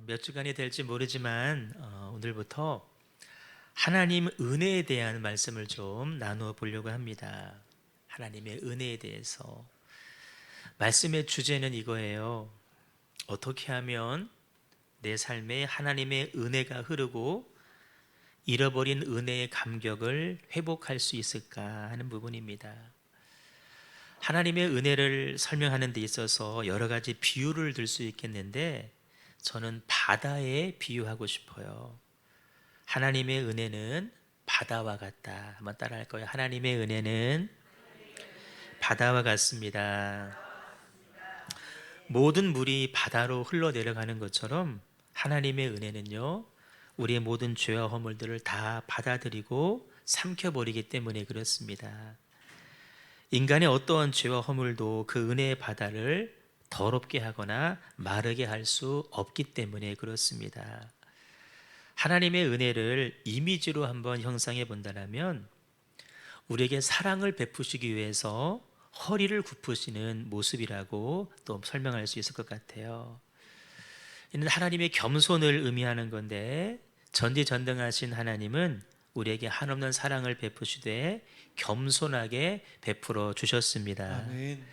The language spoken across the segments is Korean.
몇 주간이 될지 모르지만 오늘부터 하나님 은혜에 대한 말씀을 좀 나누어 보려고 합니다. 하나님의 은혜에 대해서. 말씀의 주제는 이거예요. 어떻게 하면 내 삶에 하나님의 은혜가 흐르고 잃어버린 은혜의 감격을 회복할 수 있을까 하는 부분입니다. 하나님의 은혜를 설명하는 데 있어서 여러 가지 비유를 들 수 있겠는데 저는 바다에 비유하고 싶어요. 하나님의 은혜는 바다와 같다. 한번 따라 할 거예요. 하나님의 은혜는 바다와 같습니다. 모든 물이 바다로 흘러내려가는 것처럼 하나님의 은혜는요, 우리의 모든 죄와 허물들을 다 받아들이고 삼켜버리기 때문에 그렇습니다. 인간의 어떠한 죄와 허물도 그 은혜의 바다를 더럽게 하거나 마르게 할 수 없기 때문에 그렇습니다. 하나님의 은혜를 이미지로 한번 형상해 본다면 우리에게 사랑을 베푸시기 위해서 허리를 굽으시는 모습이라고 또 설명할 수 있을 것 같아요. 이는 하나님의 겸손을 의미하는 건데 전지전능하신 하나님은 우리에게 한없는 사랑을 베푸시되 겸손하게 베풀어 주셨습니다. 아멘.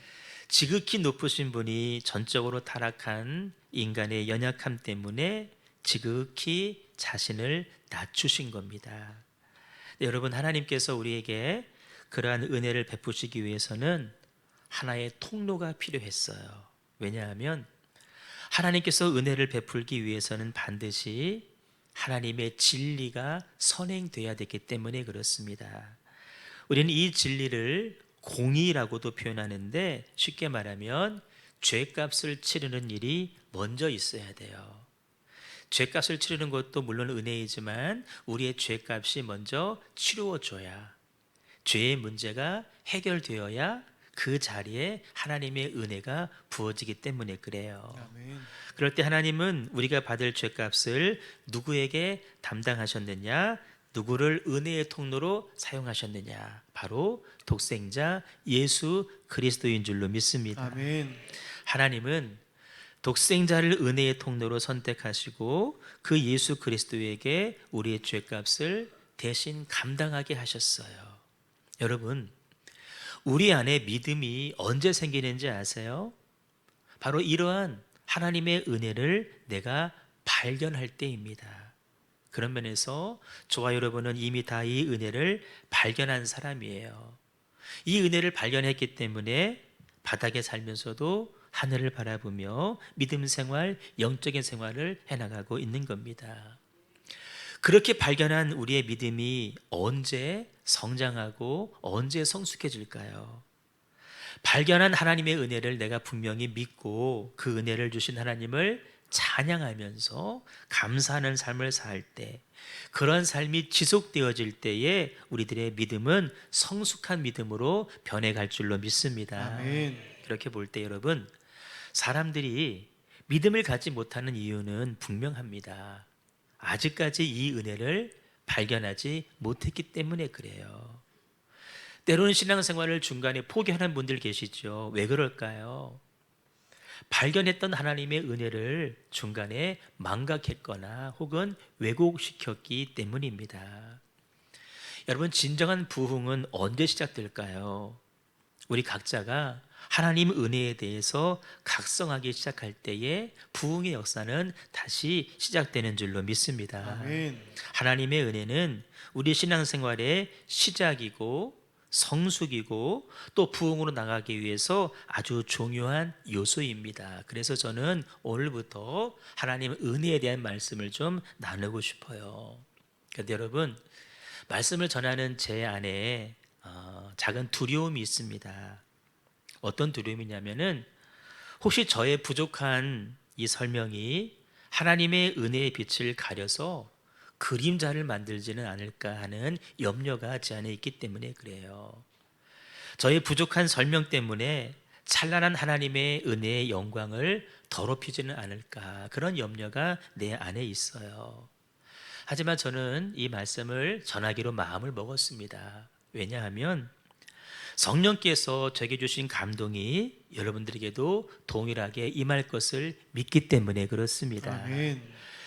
지극히 높으신 분이 전적으로 타락한 인간의 연약함 때문에 지극히 자신을 낮추신 겁니다. 여러분, 하나님께서 우리에게 그러한 은혜를 베푸시기 위해서는 하나의 통로가 필요했어요. 왜냐하면 하나님께서 은혜를 베풀기 위해서는 반드시 하나님의 진리가 선행돼야 되기 때문에 그렇습니다. 우리는 이 진리를 공의라고도 표현하는데 쉽게 말하면 죄값을 치르는 일이 먼저 있어야 돼요. 죄값을 치르는 것도 물론 은혜이지만 우리의 죄값이 먼저 치루어져야, 죄의 문제가 해결되어야 그 자리에 하나님의 은혜가 부어지기 때문에 그래요. 아멘. 그럴 때 하나님은 우리가 받을 죄값을 누구에게 담당하셨느냐? 누구를 은혜의 통로로 사용하셨느냐? 바로 독생자 예수 그리스도인 줄로 믿습니다. 아멘. 하나님은 독생자를 은혜의 통로로 선택하시고 그 예수 그리스도에게 우리의 죄값을 대신 감당하게 하셨어요. 여러분, 우리 안에 믿음이 언제 생기는지 아세요? 바로 이러한 하나님의 은혜를 내가 발견할 때입니다. 그런 면에서 저와 여러분은 이미 다 이 은혜를 발견한 사람이에요. 이 은혜를 발견했기 때문에 바닥에 살면서도 하늘을 바라보며 믿음 생활, 영적인 생활을 해나가고 있는 겁니다. 그렇게 발견한 우리의 믿음이 언제 성장하고 언제 성숙해질까요? 발견한 하나님의 은혜를 내가 분명히 믿고 그 은혜를 주신 하나님을 찬양하면서 감사하는 삶을 살 때, 그런 삶이 지속되어질 때에 우리들의 믿음은 성숙한 믿음으로 변해갈 줄로 믿습니다. 아멘. 그렇게 볼 때 여러분, 사람들이 믿음을 갖지 못하는 이유는 분명합니다. 아직까지 이 은혜를 발견하지 못했기 때문에 그래요. 때로는 신앙생활을 중간에 포기하는 분들 계시죠. 왜 그럴까요? 발견했던 하나님의 은혜를 중간에 망각했거나 혹은 왜곡시켰기 때문입니다. 여러분, 진정한 부흥은 언제 시작될까요? 우리 각자가 하나님 은혜에 대해서 각성하기 시작할 때에 부흥의 역사는 다시 시작되는 줄로 믿습니다. 아멘. 하나님의 은혜는 우리 신앙생활의 시작이고 성숙이고 또 부흥으로 나가기 위해서 아주 중요한 요소입니다. 그래서 저는 오늘부터 하나님 은혜에 대한 말씀을 좀 나누고 싶어요. 그런데 여러분, 말씀을 전하는 제 안에 작은 두려움이 있습니다. 어떤 두려움이냐면은 혹시 저의 부족한 이 설명이 하나님의 은혜의 빛을 가려서 그림자를 만들지는 않을까 하는 염려가 제 안에 있기 때문에 그래요. 저의 부족한 설명 때문에 찬란한 하나님의 은혜의 영광을 더럽히지는 않을까, 그런 염려가 내 안에 있어요. 하지만 저는 이 말씀을 전하기로 마음을 먹었습니다. 왜냐하면 성령께서 저에게 주신 감동이 여러분들에게도 동일하게 임할 것을 믿기 때문에 그렇습니다. 아멘.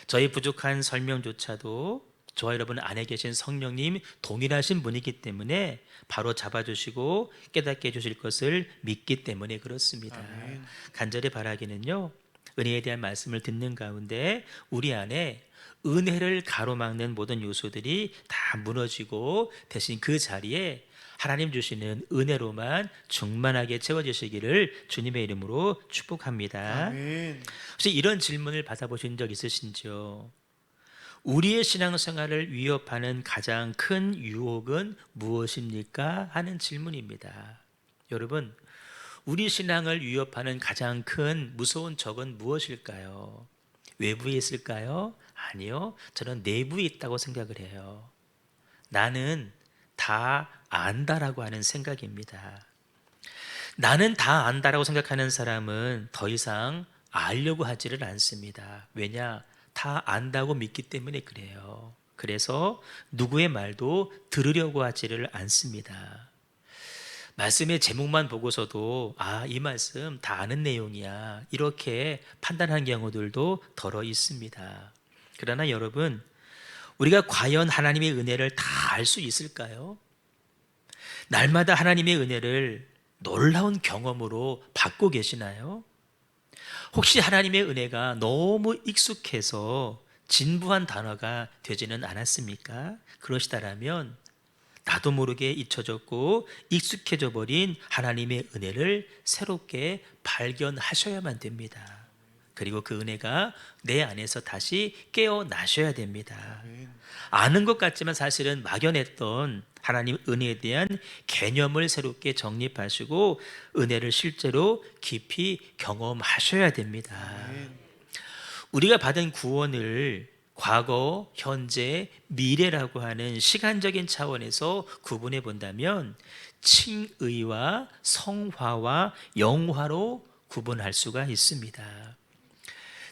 저희 부족한 설명조차도 저와 여러분 안에 계신 성령님 동일하신 분이기 때문에 바로 잡아주시고 깨닫게 해주실 것을 믿기 때문에 그렇습니다. 아멘. 간절히 바라기는요, 은혜에 대한 말씀을 듣는 가운데 우리 안에 은혜를 가로막는 모든 요소들이 다 무너지고 대신 그 자리에 하나님 주시는 은혜로만 충만하게 채워지시기를 주님의 이름으로 축복합니다. 아멘. 혹시 이런 질문을 받아보신 적 있으신지요? 우리의 신앙생활을 위협하는 가장 큰 유혹은 무엇입니까? 하는 질문입니다. 여러분, 우리 신앙을 위협하는 가장 큰 무서운 적은 무엇일까요? 외부에 있을까요? 아니요. 저는 내부에 있다고 생각을 해요. 나는 다 안다라고 하는 생각입니다. 나는 다 안다라고 생각하는 사람은 더 이상 알려고 하지를 않습니다. 왜냐? 다 안다고 믿기 때문에 그래요. 그래서 누구의 말도 들으려고 하지를 않습니다. 말씀의 제목만 보고서도 이 말씀 다 아는 내용이야, 이렇게 판단한 경우들도 더러 있습니다. 그러나 여러분, 우리가 과연 하나님의 은혜를 다 알 수 있을까요? 날마다 하나님의 은혜를 놀라운 경험으로 받고 계시나요? 혹시 하나님의 은혜가 너무 익숙해서 진부한 단어가 되지는 않았습니까? 그러시다라면 나도 모르게 잊혀졌고 익숙해져 버린 하나님의 은혜를 새롭게 발견하셔야만 됩니다. 그리고 그 은혜가 내 안에서 다시 깨어나셔야 됩니다. 아는 것 같지만 사실은 막연했던 하나님 은혜에 대한 개념을 새롭게 정립하시고 은혜를 실제로 깊이 경험하셔야 됩니다. 우리가 받은 구원을 과거, 현재, 미래라고 하는 시간적인 차원에서 구분해 본다면 칭의와 성화와 영화로 구분할 수가 있습니다.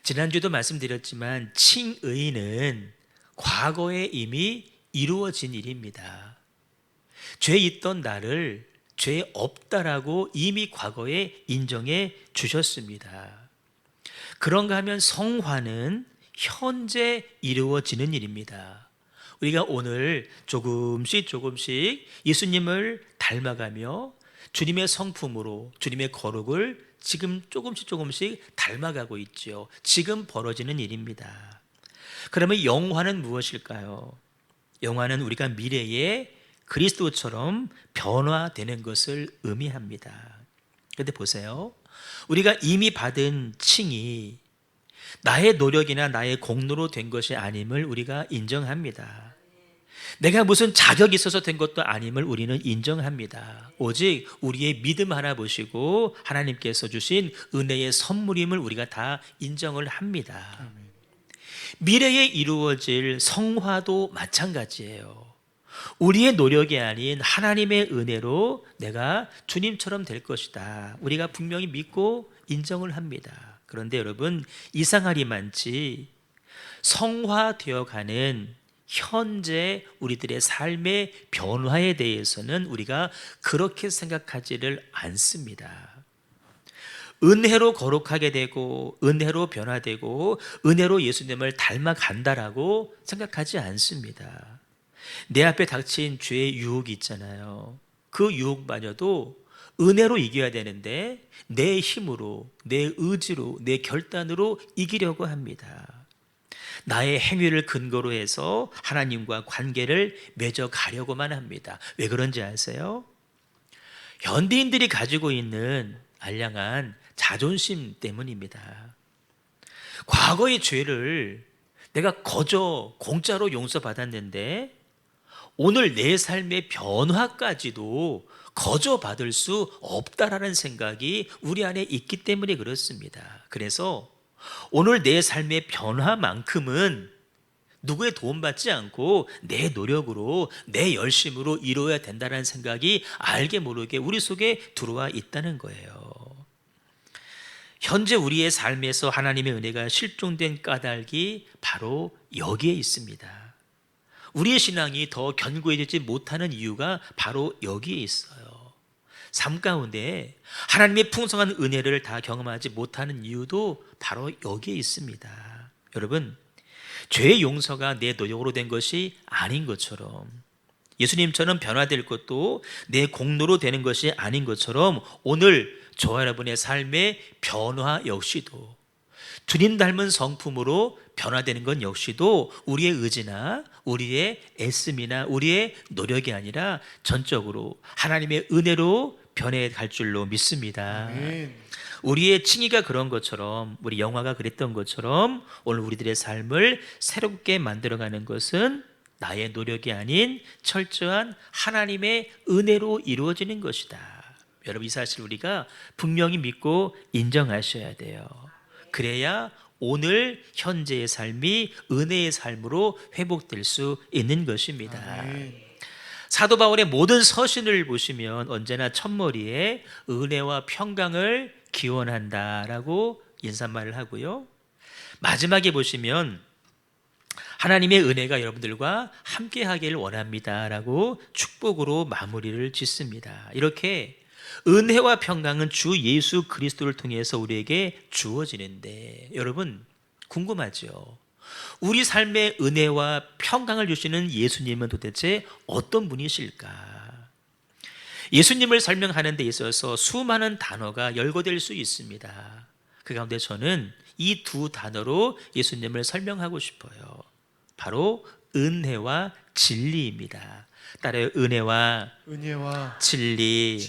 지난주도 말씀드렸지만 칭의는 과거에 이미 이루어진 일입니다. 죄 있던 나를 죄 없다라고 이미 과거에 인정해 주셨습니다. 그런가 하면 성화는 현재 이루어지는 일입니다. 우리가 오늘 조금씩 예수님을 닮아가며 주님의 성품으로 주님의 거룩을 지금 조금씩 닮아가고 있죠. 지금 벌어지는 일입니다. 그러면 영화는 무엇일까요? 영화는 우리가 미래에 그리스도처럼 변화되는 것을 의미합니다. 그런데 보세요. 우리가 이미 받은 칭이 나의 노력이나 나의 공로로 된 것이 아님을 우리가 인정합니다. 내가 무슨 자격이 있어서 된 것도 아님을 우리는 인정합니다. 오직 우리의 믿음 하나 보시고 하나님께서 주신 은혜의 선물임을 우리가 다 인정을 합니다. 미래에 이루어질 성화도 마찬가지예요. 우리의 노력이 아닌 하나님의 은혜로 내가 주님처럼 될 것이다, 우리가 분명히 믿고 인정을 합니다. 그런데 여러분, 이상하리만치 성화되어가는 현재 우리들의 삶의 변화에 대해서는 우리가 그렇게 생각하지를 않습니다. 은혜로 거룩하게 되고 은혜로 변화되고 은혜로 예수님을 닮아간다라고 생각하지 않습니다. 내 앞에 닥친 죄의 유혹이 있잖아요. 그 유혹마저도 은혜로 이겨야 되는데 내 힘으로, 내 의지로, 내 결단으로 이기려고 합니다. 나의 행위를 근거로 해서 하나님과 관계를 맺어가려고만 합니다. 왜 그런지 아세요? 현대인들이 가지고 있는 알량한 자존심 때문입니다. 과거의 죄를 내가 거저 공짜로 용서받았는데 오늘 내 삶의 변화까지도 거저 받을 수 없다라는 생각이 우리 안에 있기 때문에 그렇습니다. 그래서 오늘 내 삶의 변화만큼은 누구의 도움받지 않고 내 노력으로, 내 열심으로 이루어야 된다는 생각이 알게 모르게 우리 속에 들어와 있다는 거예요. 현재 우리의 삶에서 하나님의 은혜가 실종된 까닭이 바로 여기에 있습니다. 우리의 신앙이 더 견고해지지 못하는 이유가 바로 여기에 있어요. 삶 가운데 하나님의 풍성한 은혜를 다 경험하지 못하는 이유도 바로 여기에 있습니다. 여러분, 죄의 용서가 내 노력으로 된 것이 아닌 것처럼, 예수님처럼 변화될 것도 내 공로로 되는 것이 아닌 것처럼, 오늘 저와 여러분의 삶의 변화 역시도 주님 닮은 성품으로 변화되는 건 역시도 우리의 의지나 우리의 애씀이나 우리의 노력이 아니라 전적으로 하나님의 은혜로 변해갈 줄로 믿습니다. 아멘. 우리의 칭의가 그런 것처럼, 우리 영화가 그랬던 것처럼 오늘 우리들의 삶을 새롭게 만들어가는 것은 나의 노력이 아닌 철저한 하나님의 은혜로 이루어지는 것이다. 여러분, 이 사실 우리가 분명히 믿고 인정하셔야 돼요. 그래야 오늘 현재의 삶이 은혜의 삶으로 회복될 수 있는 것입니다. 아멘. 사도 바울의 모든 서신을 보시면 언제나 첫머리에 은혜와 평강을 기원한다라고 인사말을 하고요, 마지막에 보시면 하나님의 은혜가 여러분들과 함께 하기를 원합니다라고 축복으로 마무리를 짓습니다. 이렇게 은혜와 평강은 주 예수 그리스도를 통해서 우리에게 주어지는데, 여러분 궁금하죠? 우리 삶에 은혜와 평강을 주시는 예수님은 도대체 어떤 분이실까? 예수님을 설명하는 데 있어서 수많은 단어가 열거될 수 있습니다. 그 가운데 저는 이 두 단어로 예수님을 설명하고 싶어요. 바로 은혜와 진리입니다. 따라요. 은혜와 진리.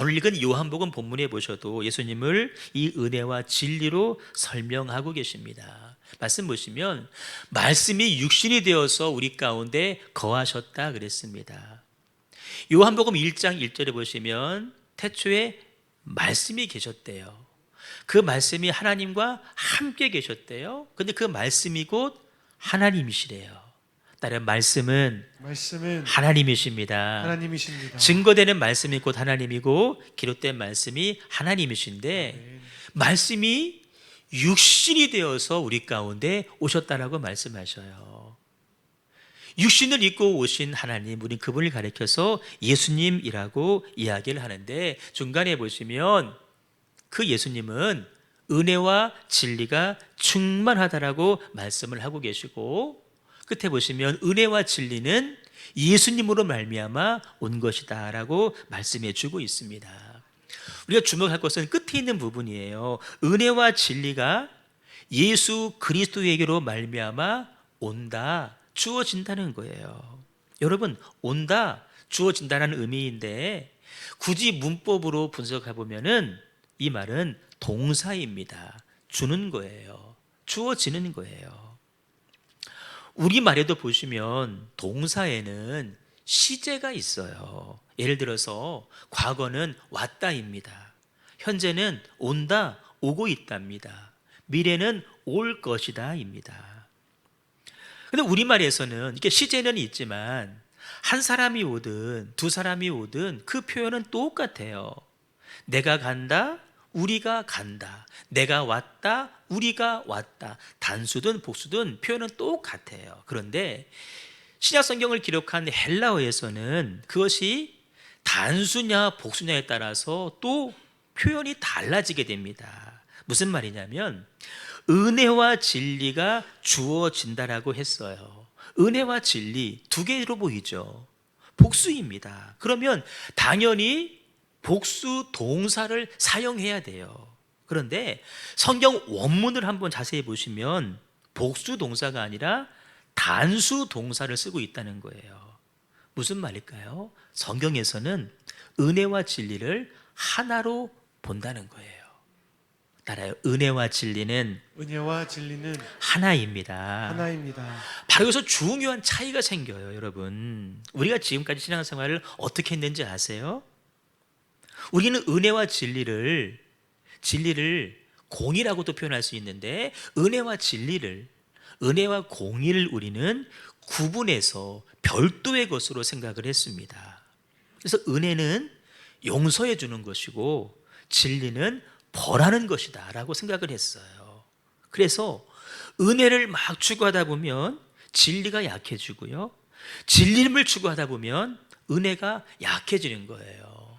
오늘 읽은 요한복음 본문에 보셔도 예수님을 이 은혜와 진리로 설명하고 계십니다. 말씀 보시면 말씀이 육신이 되어서 우리 가운데 거하셨다 그랬습니다. 요한복음 1장 1절에 보시면 태초에 말씀이 계셨대요. 그 말씀이 하나님과 함께 계셨대요. 근데 그 말씀이 곧 하나님이시래요. 따라 말씀은 하나님이십니다. 증거되는 말씀이 곧 하나님이고 기록된 말씀이 하나님이신데, 말씀이 육신이 되어서 우리 가운데 오셨다라고 말씀하셔요. 육신을 입고 오신 하나님, 우린 그분을 가리켜서 예수님이라고 이야기를 하는데, 중간에 보시면 그 예수님은 은혜와 진리가 충만하다라고 말씀을 하고 계시고, 끝에 보시면 은혜와 진리는 예수님으로 말미암아 온 것이다라고 말씀해 주고 있습니다. 우리가 주목할 것은 끝에 있는 부분이에요. 은혜와 진리가 예수 그리스도에게로 말미암아 온다, 주어진다는 거예요. 여러분, 온다, 주어진다는 의미인데 굳이 문법으로 분석해 보면은 이 말은 동사입니다. 주는 거예요. 주어지는 거예요. 우리말에도 보시면 동사에는 시제가 있어요. 예를 들어서 과거는 왔다입니다. 현재는 온다, 오고 있답니다. 미래는 올 것이다입니다. 근데 우리말에서는 이렇게 시제는 있지만 한 사람이 오든 두 사람이 오든 그 표현은 똑같아요. 내가 간다, 우리가 간다, 내가 왔다, 우리가 왔다. 단수든 복수든 표현은 똑같아요. 그런데 신약 성경을 기록한 헬라어에서는 그것이 단수냐 복수냐에 따라서 또 표현이 달라지게 됩니다. 무슨 말이냐면 은혜와 진리가 주어진다라고 했어요. 은혜와 진리 두 개로 보이죠. 복수입니다. 그러면 당연히 복수 동사를 사용해야 돼요. 그런데 성경 원문을 한번 자세히 보시면 복수 동사가 아니라 단수 동사를 쓰고 있다는 거예요. 무슨 말일까요? 성경에서는 은혜와 진리를 하나로 본다는 거예요. 따라요. 은혜와 진리는 하나입니다. 바로 여기서 중요한 차이가 생겨요. 여러분, 우리가 지금까지 신앙생활을 어떻게 했는지 아세요? 우리는 은혜와 진리를 공이라고도 표현할 수 있는데, 은혜와 공의를 우리는 구분해서 별도의 것으로 생각을 했습니다. 그래서 은혜는 용서해 주는 것이고 진리는 벌하는 것이다 라고 생각을 했어요. 그래서 은혜를 막 추구하다 보면 진리가 약해지고요, 진리를 추구하다 보면 은혜가 약해지는 거예요.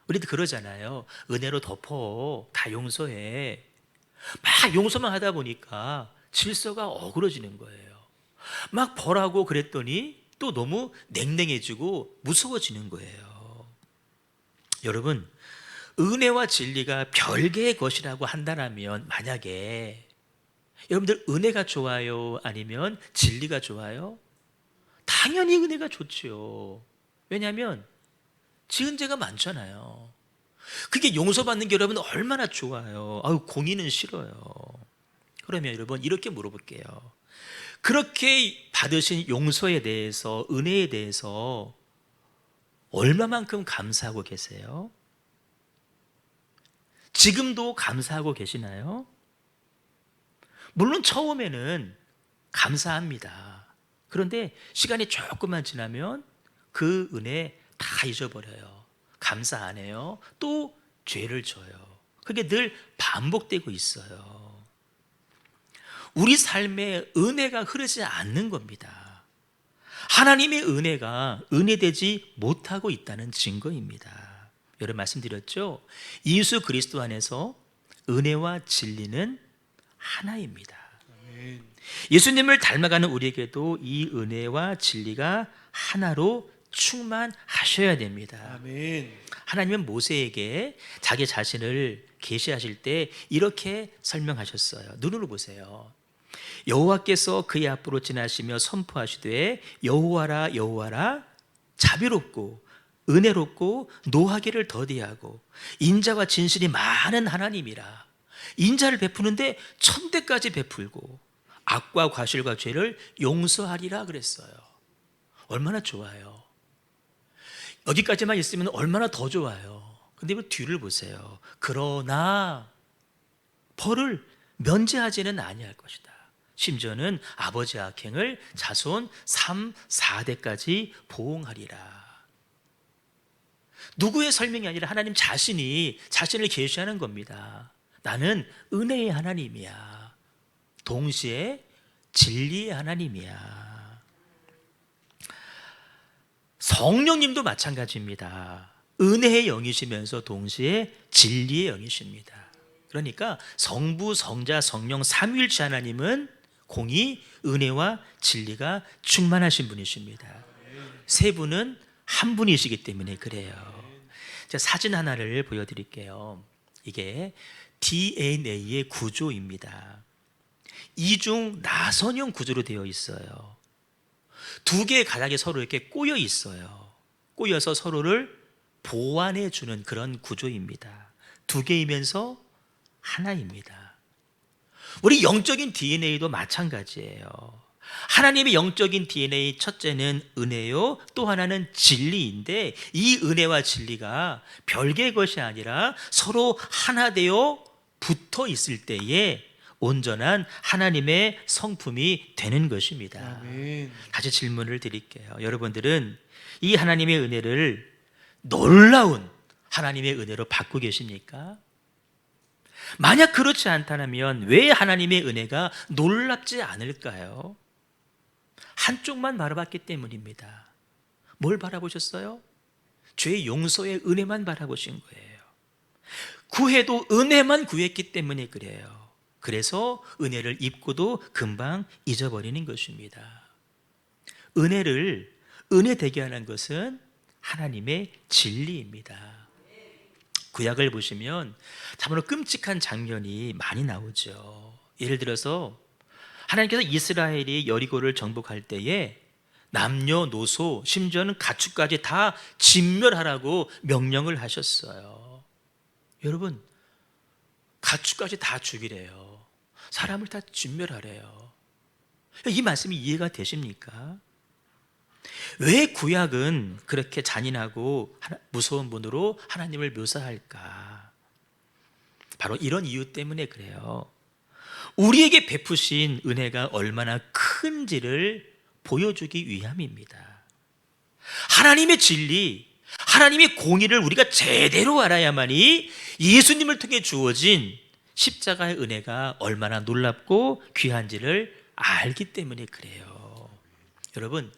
우리도 그러잖아요. 은혜로 덮어. 다 용서해. 막 용서만 하다 보니까 질서가 어그러지는 거예요. 막 벌하고 그랬더니 또 너무 냉랭해지고 무서워지는 거예요. 여러분, 은혜와 진리가 별개의 것이라고 한다면, 만약에 여러분들 은혜가 좋아요? 아니면 진리가 좋아요? 당연히 은혜가 좋죠. 왜냐하면 지은 죄가 많잖아요. 그게 용서받는 게 여러분 얼마나 좋아요. 아유, 공의는 싫어요. 그러면 여러분 이렇게 물어볼게요. 그렇게 받으신 용서에 대해서, 은혜에 대해서 얼마만큼 감사하고 계세요? 지금도 감사하고 계시나요? 물론 처음에는 감사합니다. 그런데 시간이 조금만 지나면 그 은혜 다 잊어버려요. 감사 안 해요. 또 죄를 져요. 그게 늘 반복되고 있어요. 우리 삶에 은혜가 흐르지 않는 겁니다. 하나님의 은혜가 은혜되지 못하고 있다는 증거입니다. 여러 말씀드렸죠? 예수 그리스도 안에서 은혜와 진리는 하나입니다. 아멘. 예수님을 닮아가는 우리에게도 이 은혜와 진리가 하나로 충만하셔야 됩니다. 아멘. 하나님은 모세에게 자기 자신을 계시하실 때 이렇게 설명하셨어요. 눈으로 보세요. 여호와께서 그의 앞으로 지나시며 선포하시되 여호와라 여호와라, 자비롭고 은혜롭고 노하기를 더디하고 인자와 진실이 많은 하나님이라. 인자를 베푸는데 천대까지 베풀고 악과 과실과 죄를 용서하리라 그랬어요. 얼마나 좋아요. 여기까지만 있으면 얼마나 더 좋아요. 근데 그 뒤를 보세요. 그러나 벌을 면제하지는 아니할 것이다. 심지어는 아버지 악행을 자손 3, 4대까지 보응하리라. 누구의 설명이 아니라 하나님 자신이 자신을 계시하는 겁니다. 나는 은혜의 하나님이야. 동시에 진리의 하나님이야. 성령님도 마찬가지입니다. 은혜의 영이시면서 동시에 진리의 영이십니다. 그러니까 성부, 성자, 성령 삼위일체 하나님은 공의, 은혜와 진리가 충만하신 분이십니다. 세 분은 한 분이시기 때문에 그래요. 자, 사진 하나를 보여드릴게요. 이게 DNA의 구조입니다. 이중 나선형 구조로 되어 있어요. 두 개의 가닥이 서로 이렇게 꼬여 있어요. 꼬여서 서로를 보완해 주는 그런 구조입니다. 두 개이면서 하나입니다. 우리 영적인 DNA도 마찬가지예요. 하나님의 영적인 DNA, 첫째는 은혜요, 또 하나는 진리인데, 이 은혜와 진리가 별개의 것이 아니라 서로 하나 되어 붙어 있을 때에 온전한 하나님의 성품이 되는 것입니다. 아멘. 다시 질문을 드릴게요. 여러분들은 이 하나님의 은혜를 놀라운 하나님의 은혜로 받고 계십니까? 만약 그렇지 않다면 왜 하나님의 은혜가 놀랍지 않을까요? 한쪽만 바라봤기 때문입니다. 뭘 바라보셨어요? 죄의 용서의 은혜만 바라보신 거예요. 구해도 은혜만 구했기 때문에 그래요. 그래서 은혜를 입고도 금방 잊어버리는 것입니다. 은혜를 은혜되게 하는 것은 하나님의 진리입니다. 구약을 보시면 참으로 끔찍한 장면이 많이 나오죠. 예를 들어서 하나님께서 이스라엘이 여리고를 정복할 때에 남녀노소, 심지어는 가축까지 다 진멸하라고 명령을 하셨어요. 여러분, 가축까지 다 죽이래요. 사람을 다 진멸하래요. 이 말씀이 이해가 되십니까? 왜 구약은 그렇게 잔인하고 무서운 분으로 하나님을 묘사할까? 바로 이런 이유 때문에 그래요. 우리에게 베푸신 은혜가 얼마나 큰지를 보여주기 위함입니다. 하나님의 진리, 하나님의 공의를 우리가 제대로 알아야만이 예수님을 통해 주어진 십자가의 은혜가 얼마나 놀랍고 귀한지를 알기 때문에 그래요. 여러분,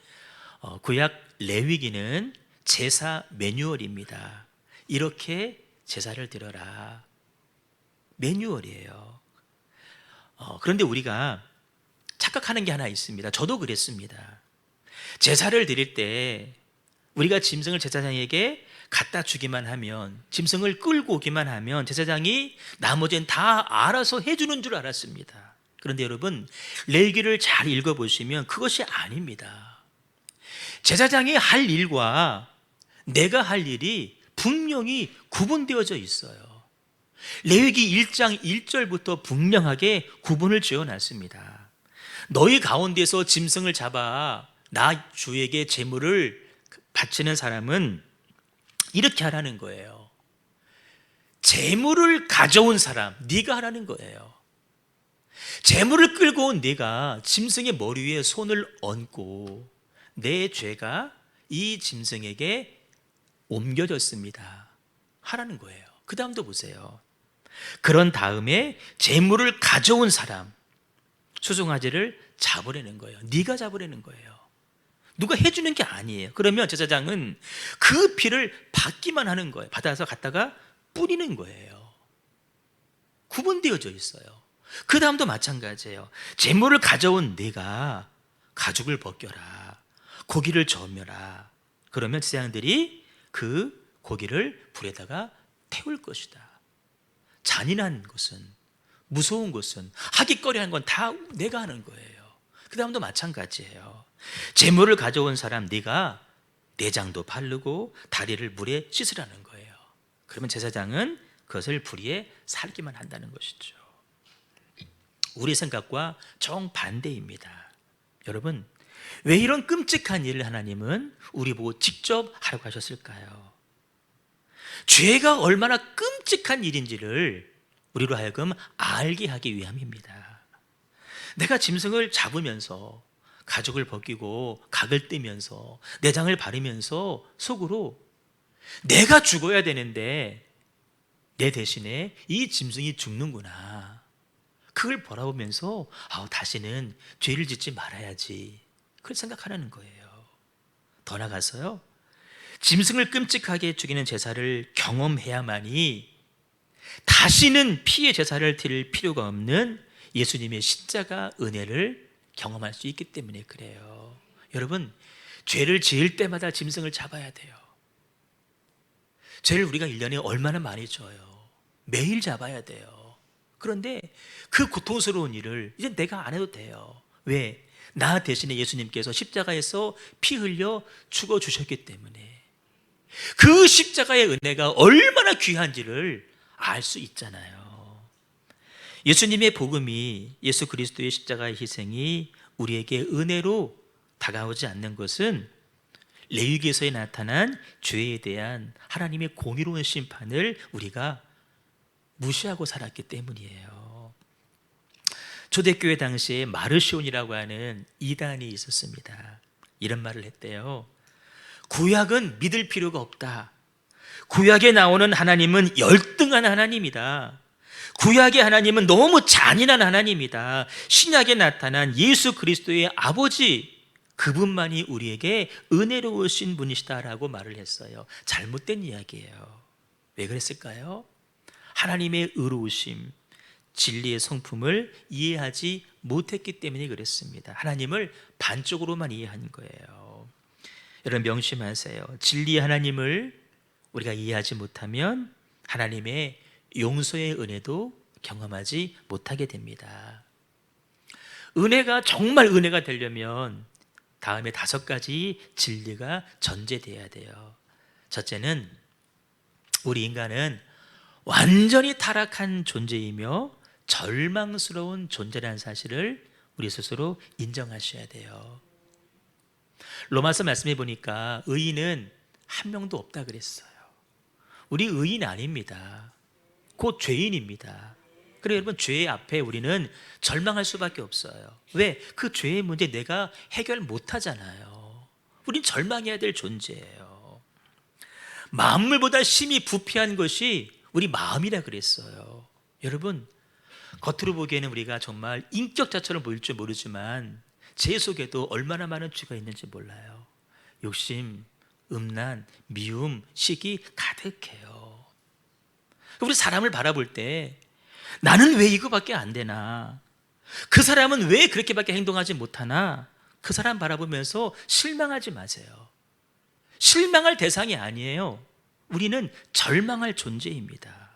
구약 레위기는 제사 매뉴얼입니다. 이렇게 제사를 드려라. 매뉴얼이에요. 그런데 우리가 착각하는 게 하나 있습니다. 저도 그랬습니다. 제사를 드릴 때 우리가 짐승을 제사장에게 갖다 주기만 하면, 짐승을 끌고 오기만 하면 제사장이 나머지는 다 알아서 해주는 줄 알았습니다. 그런데 여러분, 레위기를 잘 읽어보시면 그것이 아닙니다. 제사장이 할 일과 내가 할 일이 분명히 구분되어져 있어요. 레위기 1장 1절부터 분명하게 구분을 지어놨습니다. 너희 가운데서 짐승을 잡아 나 주에게 제물을 바치는 사람은 이렇게 하라는 거예요. 제물을 가져온 사람, 네가 하라는 거예요. 제물을 끌고 온 네가 짐승의 머리 위에 손을 얹고 내 죄가 이 짐승에게 옮겨졌습니다. 하라는 거예요. 그 다음도 보세요. 그런 다음에 제물을 가져온 사람, 수송아지를 잡으려는 거예요. 네가 잡으려는 거예요. 누가 해주는 게 아니에요. 그러면 제사장은 그 피를 받기만 하는 거예요. 받아서 갖다가 뿌리는 거예요. 구분되어져 있어요. 그 다음도 마찬가지예요. 제물을 가져온 네가 가죽을 벗겨라, 고기를 저며라. 그러면 제사장들이 그 고기를 불에다가 태울 것이다. 잔인한 것은, 무서운 것은, 하깃거리한 건 다 내가 하는 거예요. 그 다음도 마찬가지예요. 제물을 가져온 사람 네가 내장도 바르고 다리를 물에 씻으라는 거예요. 그러면 제사장은 그것을 불의에 살기만 한다는 것이죠. 우리 생각과 정반대입니다. 여러분, 왜 이런 끔찍한 일을 하나님은 우리 보고 직접 하라고 하셨을까요? 죄가 얼마나 끔찍한 일인지를 우리로 하여금 알게 하기 위함입니다. 내가 짐승을 잡으면서 가죽을 벗기고 각을 떼면서 내장을 바르면서 속으로 내가 죽어야 되는데 내 대신에 이 짐승이 죽는구나, 그걸 바라보면서 다시는 죄를 짓지 말아야지, 그걸 생각하라는 거예요. 더 나아가서요, 짐승을 끔찍하게 죽이는 제사를 경험해야만이 다시는 피의 제사를 드릴 필요가 없는 예수님의 십자가 은혜를 경험할 수 있기 때문에 그래요. 여러분, 죄를 지을 때마다 짐승을 잡아야 돼요. 죄를 우리가 1년에 얼마나 많이 져요. 매일 잡아야 돼요. 그런데 그 고통스러운 일을 이제 내가 안 해도 돼요. 왜? 나 대신에 예수님께서 십자가에서 피 흘려 죽어주셨기 때문에. 그 십자가의 은혜가 얼마나 귀한지를 알 수 있잖아요. 예수님의 복음이, 예수 그리스도의 십자가의 희생이 우리에게 은혜로 다가오지 않는 것은 레위기에서에 나타난 죄에 대한 하나님의 공의로운 심판을 우리가 무시하고 살았기 때문이에요. 초대교회 당시에 마르시온이라고 하는 이단이 있었습니다. 이런 말을 했대요. 구약은 믿을 필요가 없다. 구약에 나오는 하나님은 열등한 하나님이다. 구약의 하나님은 너무 잔인한 하나님이다. 신약에 나타난 예수 그리스도의 아버지, 그분만이 우리에게 은혜로우신 분이시다라고 말을 했어요. 잘못된 이야기예요. 왜 그랬을까요? 하나님의 의로우심, 진리의 성품을 이해하지 못했기 때문에 그랬습니다. 하나님을 반쪽으로만 이해한 거예요. 여러분 명심하세요. 진리의 하나님을 우리가 이해하지 못하면 하나님의 용서의 은혜도 경험하지 못하게 됩니다. 은혜가 정말 은혜가 되려면 다음에 5가지 진리가 전제돼야 돼요. 첫째는 우리 인간은 완전히 타락한 존재이며 절망스러운 존재라는 사실을 우리 스스로 인정하셔야 돼요. 로마서 말씀해 보니까 의인은 한 명도 없다 그랬어요. 우리 의인 아닙니다. 곧 죄인입니다. 그래서 여러분, 죄 앞에 우리는 절망할 수밖에 없어요. 왜? 그 죄의 문제 내가 해결 못하잖아요. 우린 절망해야 될 존재예요. 만물보다 심히 부패한 것이 우리 마음이라 그랬어요. 여러분, 겉으로 보기에는 우리가 정말 인격자처럼 보일 줄 모르지만 제 속에도 얼마나 많은 죄가 있는지 몰라요. 욕심, 음란, 미움, 시기 가득해요. 우리 사람을 바라볼 때 나는 왜 이거밖에 안 되나? 그 사람은 왜 그렇게밖에 행동하지 못하나? 그 사람 바라보면서 실망하지 마세요. 실망할 대상이 아니에요. 우리는 절망할 존재입니다.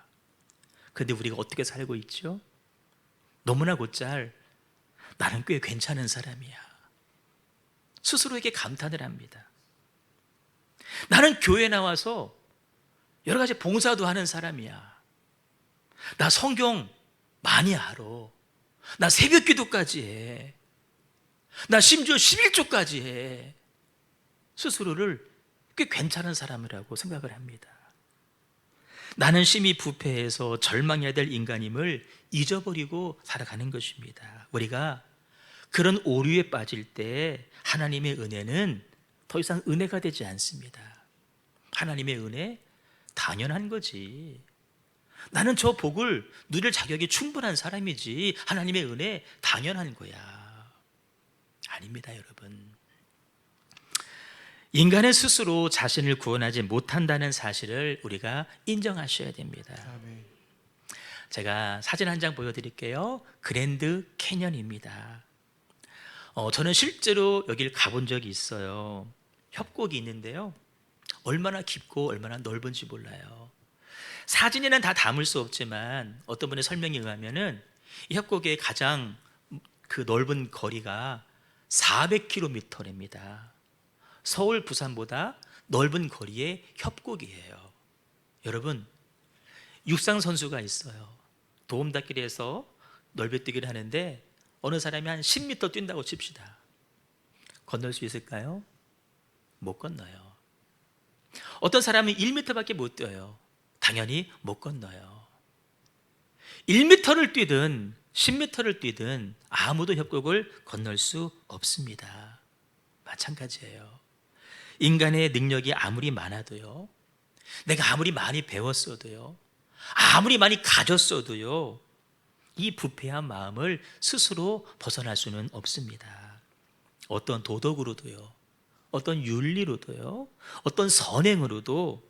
그런데 우리가 어떻게 살고 있죠? 너무나 곧잘 나는 꽤 괜찮은 사람이야. 스스로에게 감탄을 합니다. 나는 교회 나와서 여러 가지 봉사도 하는 사람이야. 나 성경 많이 알아. 나 새벽 기도까지 해. 나 심지어 11조까지 해. 스스로를 꽤 괜찮은 사람이라고 생각을 합니다. 나는 심히 부패해서 절망해야 될 인간임을 잊어버리고 살아가는 것입니다. 우리가 그런 오류에 빠질 때 하나님의 은혜는 더 이상 은혜가 되지 않습니다. 하나님의 은혜 당연한 거지. 나는 저 복을 누릴 자격이 충분한 사람이지. 하나님의 은혜 당연한 거야. 아닙니다, 여러분. 인간은 스스로 자신을 구원하지 못한다는 사실을 우리가 인정하셔야 됩니다. 아멘. 제가 사진 한 장 보여드릴게요. 그랜드 캐년입니다. 저는 실제로 여길 가본 적이 있어요. 협곡이 있는데요. 얼마나 깊고 얼마나 넓은지 몰라요. 사진에는 다 담을 수 없지만 어떤 분의 설명에 의하면은 이 협곡의 가장 그 넓은 거리가 400km랍니다. 서울, 부산보다 넓은 거리의 협곡이에요. 여러분, 육상 선수가 있어요. 도움닫기에서 넓이뛰기를 하는데 어느 사람이 한 10m 뛴다고 칩시다. 건널 수 있을까요? 못 건너요. 어떤 사람은 1m밖에 못 뛰어요. 당연히 못 건너요. 1m를 뛰든 10m를 뛰든 아무도 협곡을 건널 수 없습니다. 마찬가지예요. 인간의 능력이 아무리 많아도요, 내가 아무리 많이 배웠어도요, 아무리 많이 가졌어도요, 이 부패한 마음을 스스로 벗어날 수는 없습니다. 어떤 도덕으로도요, 어떤 윤리로도요, 어떤 선행으로도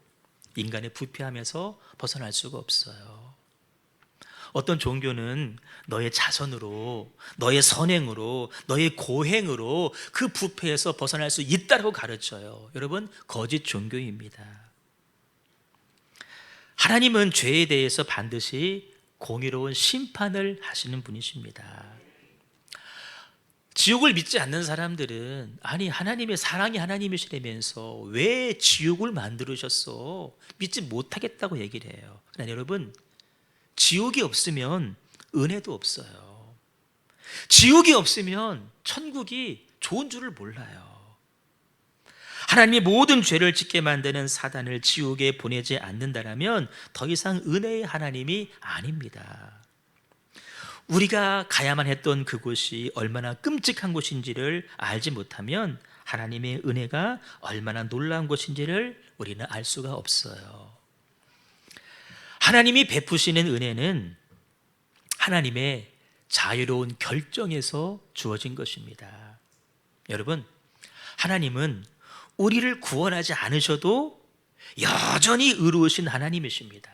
인간의 부패함에서 벗어날 수가 없어요. 어떤 종교는 너의 자선으로, 너의 선행으로, 너의 고행으로 그 부패에서 벗어날 수 있다고 가르쳐요. 여러분, 거짓 종교입니다. 하나님은 죄에 대해서 반드시 공의로운 심판을 하시는 분이십니다. 지옥을 믿지 않는 사람들은 아니 하나님의 사랑이 하나님이시라면서 왜 지옥을 만들으셨어? 믿지 못하겠다고 얘기를 해요. 그러나 여러분, 지옥이 없으면 은혜도 없어요. 지옥이 없으면 천국이 좋은 줄을 몰라요. 하나님이 모든 죄를 짓게 만드는 사단을 지옥에 보내지 않는다면 더 이상 은혜의 하나님이 아닙니다. 우리가 가야만 했던 그곳이 얼마나 끔찍한 곳인지를 알지 못하면 하나님의 은혜가 얼마나 놀라운 곳인지를 우리는 알 수가 없어요. 하나님이 베푸시는 은혜는 하나님의 자유로운 결정에서 주어진 것입니다. 여러분, 하나님은 우리를 구원하지 않으셔도 여전히 의로우신 하나님이십니다.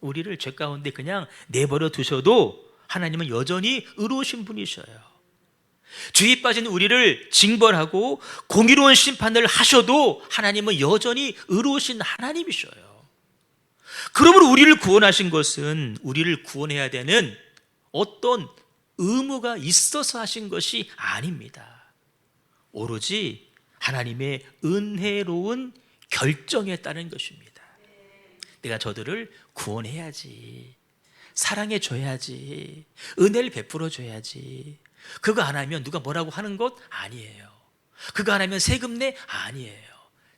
우리를 죄 가운데 그냥 내버려 두셔도 하나님은 여전히 의로우신 분이셔요. 죄에 빠진 우리를 징벌하고 공의로운 심판을 하셔도 하나님은 여전히 의로우신 하나님이셔요. 그러므로 우리를 구원하신 것은 우리를 구원해야 되는 어떤 의무가 있어서 하신 것이 아닙니다. 오로지 하나님의 은혜로운 결정에 따른 것입니다. 내가 저들을 구원해야지, 사랑해줘야지, 은혜를 베풀어줘야지. 그거 안 하면 누가 뭐라고 하는 것 아니에요. 그거 안 하면 세금 내 아니에요.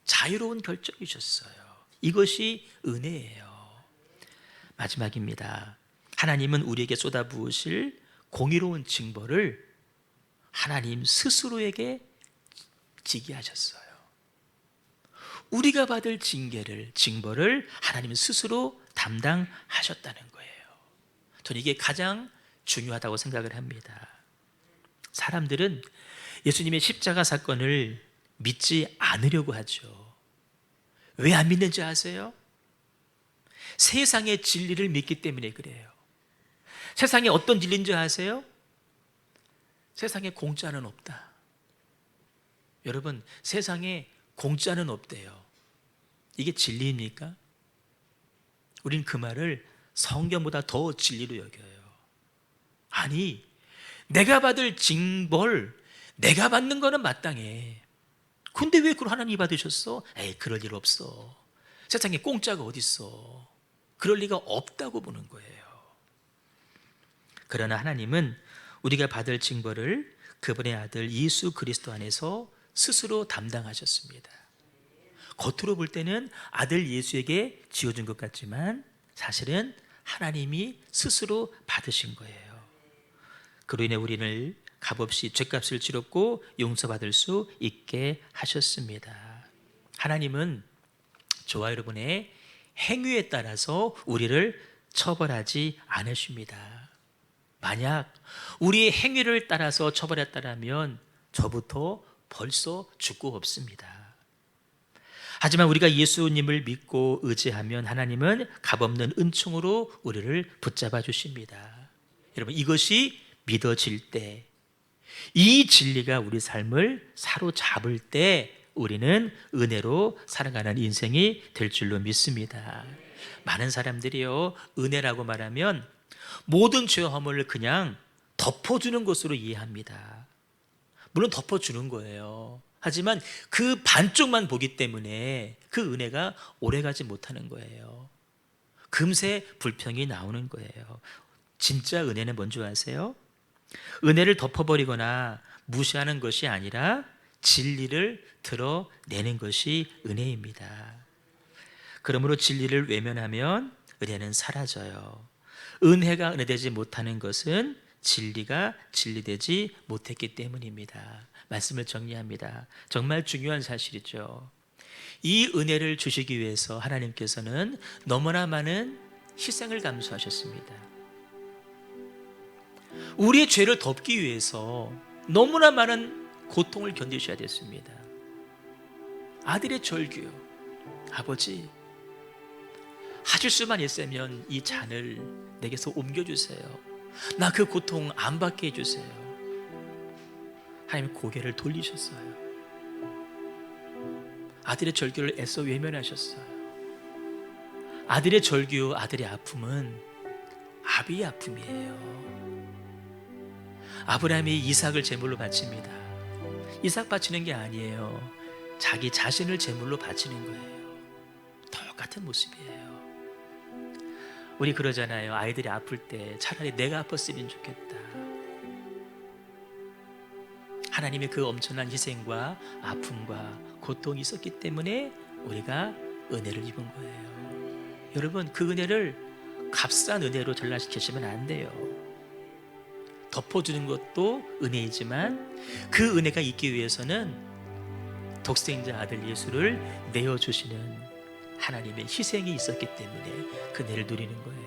자유로운 결정이셨어요. 이것이 은혜예요. 마지막입니다. 하나님은 우리에게 쏟아부으실 공의로운 징벌을 하나님 스스로에게 지게 하셨어요. 우리가 받을 징벌을 하나님 스스로 담당하셨다는 거예요. 저는 이게 가장 중요하다고 생각을 합니다. 사람들은 예수님의 십자가 사건을 믿지 않으려고 하죠. 왜 안 믿는지 아세요? 세상의 진리를 믿기 때문에 그래요. 세상에 어떤 진리인 줄 아세요? 세상에 공짜는 없다. 여러분, 세상에 공짜는 없대요. 이게 진리입니까? 우린 그 말을 성경보다 더 진리로 여겨요. 아니, 내가 받을 징벌, 내가 받는 거는 마땅해. 근데 왜 그걸 하나님이 받으셨어? 에이, 그럴 일 없어. 세상에 공짜가 어딨어. 그럴 리가 없다고 보는 거예요. 그러나 하나님은 우리가 받을 징벌을 그분의 아들 예수 그리스도 안에서 스스로 담당하셨습니다. 겉으로 볼 때는 아들 예수에게 지어준 것 같지만 사실은 하나님이 스스로 받으신 거예요. 그로 인해 우리는 값없이 죄값을 치렀고 용서받을 수 있게 하셨습니다. 하나님은 저와 여러분의 행위에 따라서 우리를 처벌하지 않으십니다. 만약 우리의 행위를 따라서 처벌했다면 저부터 벌써 죽고 없습니다. 하지만 우리가 예수님을 믿고 의지하면 하나님은 값없는 은총으로 우리를 붙잡아 주십니다. 여러분, 이것이 믿어질 때, 이 진리가 우리 삶을 사로잡을 때 우리는 은혜로 살아가는 인생이 될 줄로 믿습니다. 많은 사람들이요, 은혜라고 말하면 모든 죄와 허물을 그냥 덮어주는 것으로 이해합니다. 물론 덮어주는 거예요. 하지만 그 반쪽만 보기 때문에 그 은혜가 오래가지 못하는 거예요. 금세 불평이 나오는 거예요. 진짜 은혜는 뭔지 아세요? 은혜를 덮어버리거나 무시하는 것이 아니라 진리를 드러내는 것이 은혜입니다. 그러므로 진리를 외면하면 은혜는 사라져요. 은혜가 은혜되지 못하는 것은 진리가 진리되지 못했기 때문입니다. 말씀을 정리합니다. 정말 중요한 사실이죠. 이 은혜를 주시기 위해서 하나님께서는 너무나 많은 희생을 감수하셨습니다. 우리의 죄를 덮기 위해서 너무나 많은 고통을 견디셔야 됐습니다. 아들의 절규, 아버지, 하실 수만 있으면 이 잔을 내게서 옮겨주세요. 나 그 고통 안 받게 해주세요. 하나님 고개를 돌리셨어요. 아들의 절규를 애써 외면하셨어요. 아들의 절규, 아들의 아픔은 아비의 아픔이에요. 아브라함이 이삭을 제물로 바칩니다. 이삭 바치는 게 아니에요. 자기 자신을 제물로 바치는 거예요. 똑같은 모습이에요. 우리 그러잖아요. 아이들이 아플 때 차라리 내가 아팠으면 좋겠다. 하나님의 그 엄청난 희생과 아픔과 고통이 있었기 때문에 우리가 은혜를 입은 거예요. 여러분, 그 은혜를 값싼 은혜로 전락시키시면 안 돼요. 덮어주는 것도 은혜이지만 그 은혜가 있기 위해서는 독생자 아들 예수를 내어주시는 하나님의 희생이 있었기 때문에 그 은혜를 누리는 거예요.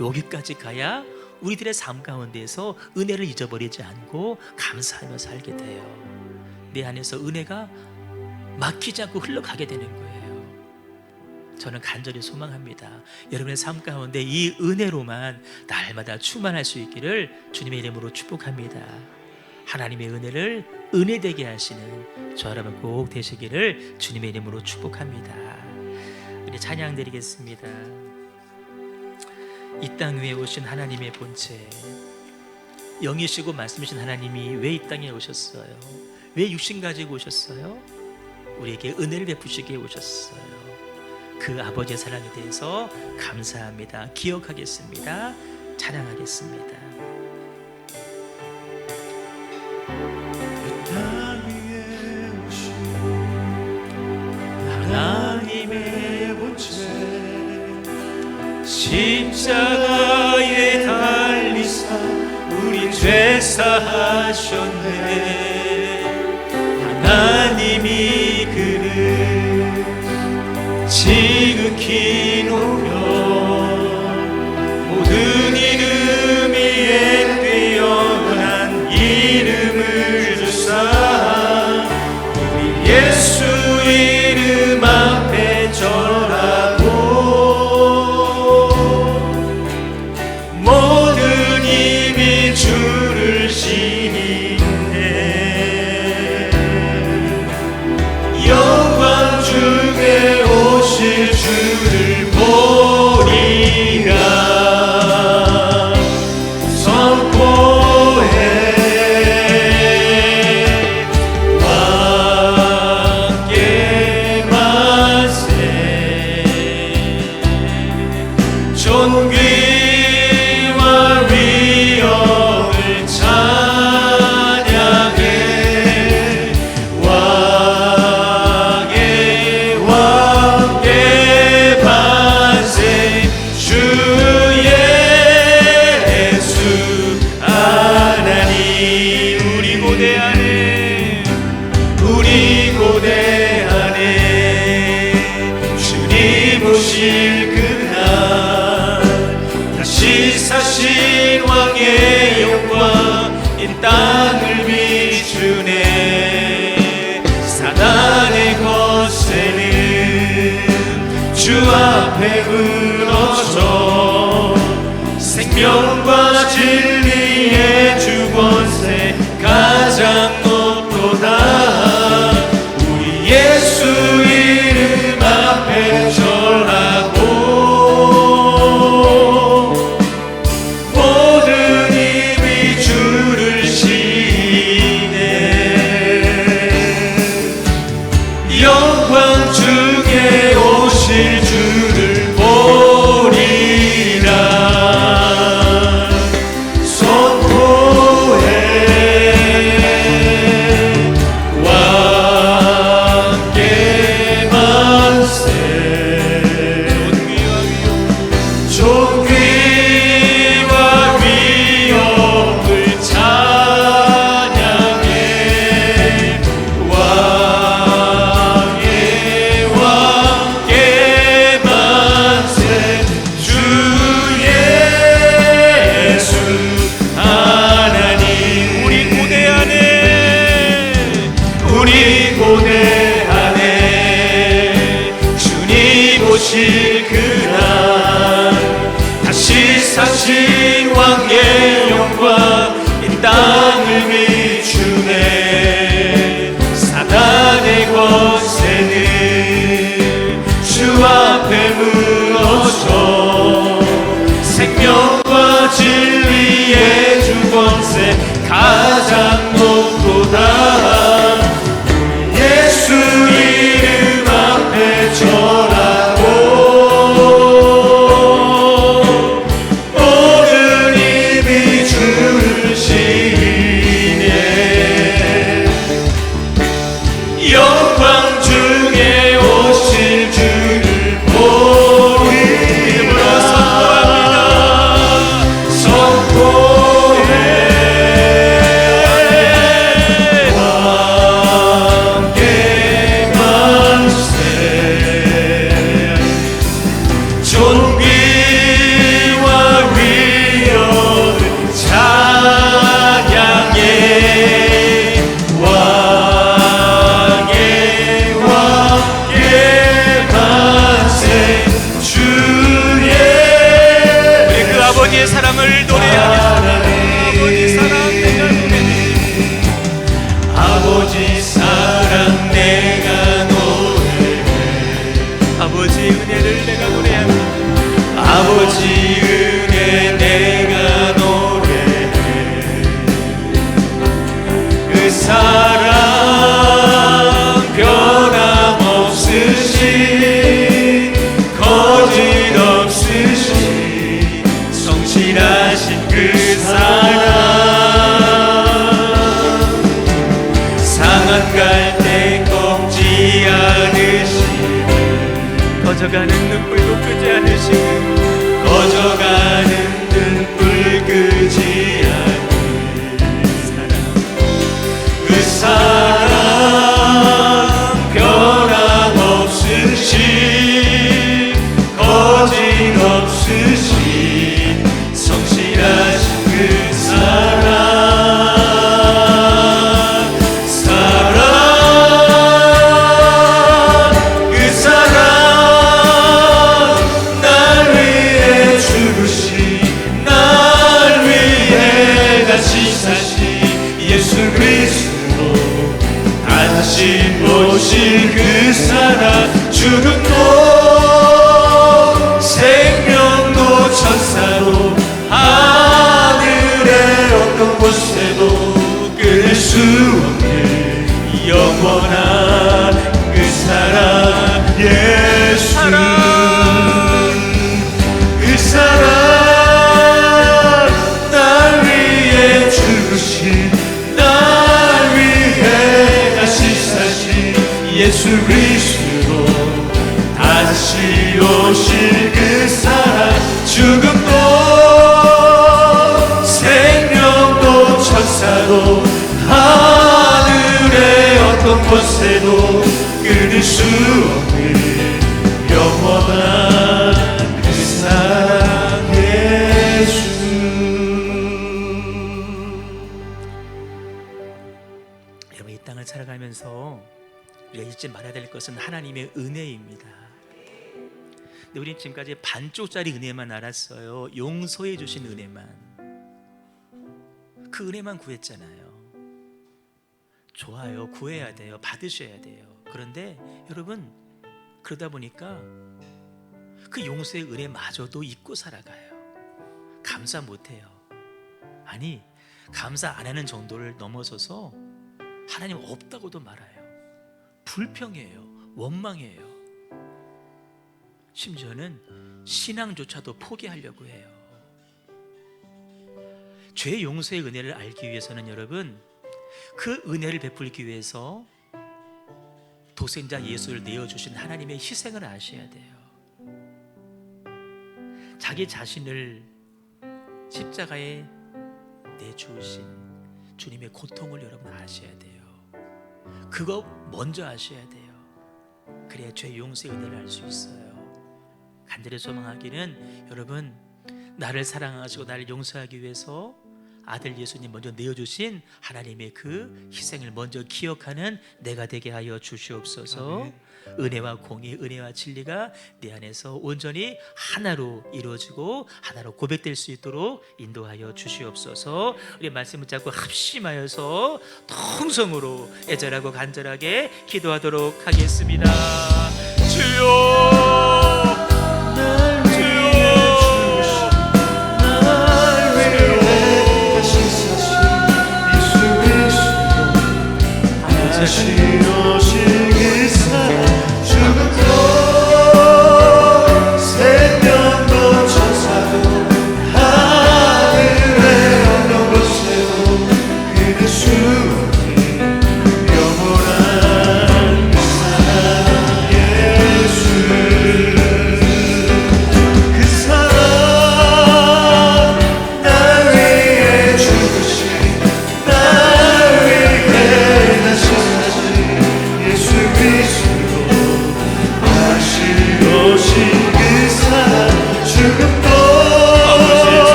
여기까지 가야 우리들의 삶 가운데에서 은혜를 잊어버리지 않고 감사하며 살게 돼요. 내 안에서 은혜가 막히지 않고 흘러가게 되는 거예요. 저는 간절히 소망합니다. 여러분의 삶 가운데 이 은혜로만 날마다 충만할 수 있기를 주님의 이름으로 축복합니다. 하나님의 은혜를 은혜되게 하시는 저 여러분 꼭 되시기를 주님의 이름으로 축복합니다. 우리 찬양 드리겠습니다. 이 땅 위에 오신 하나님의 본체, 영이시고 말씀이신 하나님이 왜 이 땅에 오셨어요? 왜 육신 가지고 오셨어요? 우리에게 은혜를 베푸시기에 오셨어요. 그 아버지의 사랑에 대해서 감사합니다. 기억하겠습니다. 찬양하겠습니다. 이 땅 위에 오신 하나님의 본체, 십자가에 달리사 우리 죄 사하셨네. 하나님이 그를 지극히 높여 모든 이름 위에 뛰어난 이름을 주사 우리 예수 이름 앞에 절하고 존귀와 위엄을 찬양해 왕의 왕께 반세 주 예수 하나님 우리 고대 안에 주님 오실 그날 다시 사신 왕의 영광 이 땅을 비추네 사단의 거세는 주 앞에 무너져 생명과 진리의 주 권세 가장 높도다 우리 예수 이름 앞에 절하고 모든 힘이 주를 시네 영광 중에 오실 주를 보리라 선포해 왕께 만세 존귀와 위엄을 찬양해 왕의 왕께 만세 주 예수 하나님 우리 고대 안에 주님 오실 그날 다시 사신 왕의 영광 이 땅을 비추네 사단의 권세는 주 앞에 무너져 생명과 진리의 주 권세 가장 높도다 예수 이름 앞에 절하고 모든 힘이 주를 시네 영광 중에 오실 주를 보리라 선포해 왕께 만세 존귀와 위엄을 찬양해 왕의 왕께 만세 주 예수 그 아버지의 사랑을 노래하며 아버지 사랑 내가 노래해 아버지 사랑 내가 노래해 아버지 은혜를 내가 노래하며 아버지 은혜 내가 노래해 그 사랑 변함없으신 거짓없으신 성실하신 그 사랑 상한 갈대 꺾지 않으시고 거저가는 눈물도 끄지 않으시고 꺼져가는 눈불 끄지 않는 사랑 그 사랑 변함없으신 거짓없으신 성실하신 그 사랑 그 사랑 날 위해 죽으신 날 위해 다시 사신 예수 그리스도 다시 오실 그 사랑 죽음도 생명도 천사도 하늘의 어떤 곳에도 끊을 수 없는 영원한 그 사랑 예수 그 사랑 예수 그리스도 다시 오실 그 사랑 죽음도 생명도 천사도 하늘의 어떤 권세도 끊을 수 없는 영원한 그 사랑 예수. 여러분, 이 땅을 살아가면서 우리가 잊지 말아야 될 것은 하나님의 은혜입니다. 근데 우리는 지금까지 반쪽짜리 은혜만 알았어요. 용서해 주신 은혜만. 그 은혜만 구했잖아요. 좋아요. 구해야 돼요. 받으셔야 돼요. 그런데 여러분, 그러다 보니까 그 용서의 은혜마저도 잊고 살아가요. 감사 못해요. 아니, 감사 안 하는 정도를 넘어서서 하나님 없다고도 말아요. 불평해요. 원망해요. 심지어는 신앙조차도 포기하려고 해요. 죄 용서의 은혜를 알기 위해서는 여러분, 그 은혜를 베풀기 위해서 도생자 예수를 내어주신 하나님의 희생을 아셔야 돼요. 자기 자신을 십자가에 내주신 주님의 고통을 여러분 아셔야 돼요. 그거 먼저 아셔야 돼요. 그래야 죄 용서의 은혜를 알 수 있어요. 간절히 소망하기는 여러분, 나를 사랑하시고 나를 용서하기 위해서 아들 예수님 먼저 내어주신 하나님의 그 희생을 먼저 기억하는 내가 되게 하여 주시옵소서. 아멘. 은혜와 공의, 은혜와 진리가 내 안에서 온전히 하나로 이루어지고 하나로 고백될 수 있도록 인도하여 주시옵소서. 우리 말씀을 잡고 합심하여서 통성으로 애절하고 간절하게 기도하도록 하겠습니다. 주여